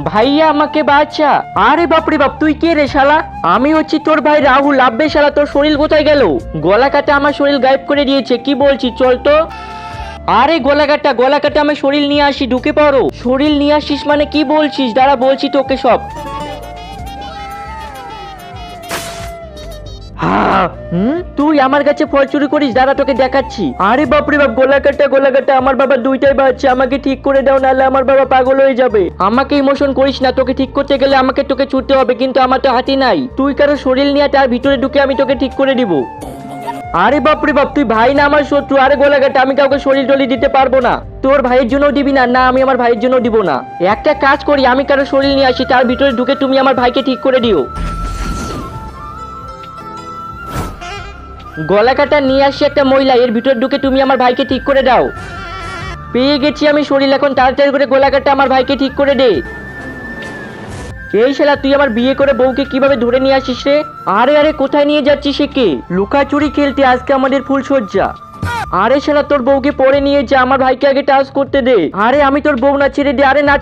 ভাইয়া আমাকে বাঁচা। আরে বাপরে বাপ, তুই কে রে শালা? আমি হচ্ছি তোর ভাই রাহুল। আব্বে শালা, তোর শরীর কোথায় গেল? গলা কাটা আমার শরীর গায়েব করে দিয়েছে। কি বলছিস, চল তো। আরে গলা কাটা আমি শরীর নিয়ে আসি, ঢুকে পড়ো। শরীর নিয়ে আসিস মানে কি বলছিস? দাঁড়া, বলছি তোকে সব। তুই আমার কাছে ফল চুরি করিস? দাঁড়া, তোকে দেখাচ্ছি। আরে বাপরে বাপ, গলা কাটা আমার বাবা দুইটাই বাচ্চা। আমাকে ঠিক করে দাও, নাহলে আমার বাবা পাগল হয়ে যাবে। আমাকে ইমোশন করিস না। তোকে ঠিক করতে গেলে তোকে ছুটতে হবে, কিন্তু আমার তো হাতি নাই। তুই কারো শরীর নিয়ে তার ভিতরে ঢুকে আমি তোকে ঠিক করে দিব। আরে বাপরে বাপ, তুই ভাই না আমার শত্রু? আরে গলা কাটা, আমি কাউকে শরীর টলি দিতে পারবো না। তোর ভাইয়ের জন্য দিবি না? না, আমি আমার ভাইয়ের জন্য দিব না। একটা কাজ করি, আমি কারো শরীর নিয়ে আসি, তার ভিতরে ঢুকে তুমি আমার ভাইকে ঠিক করে দিও। গলা কাটা নিয়ে আসি একটা মহিলা, এর ভিতর ঢুকে তুমি আমার ভাইকে ঠিক করে দাও। পেয়ে গেছি আমি শরীর, এখন তাড়াতাড়ি করে গলা কাটা আমার ভাইকে ঠিক করে দে। এই শালা, তুই আমার বিয়ে করে বউকে কিভাবে ধরে নিয়ে আসিস রে? আরে আরে, কোথায় নিয়ে যাচ্ছিস? সে কে? লুকাচুরি খেলতে আজকে আমাদের ফুল সজ্জা। আরে শালা, তোর বউকে পরে নিয়ে যা, আমার ভাইকে আগে টাচ করতে দে। আরে আমি তোর বউ না, ছেড়ে দে। আরে না।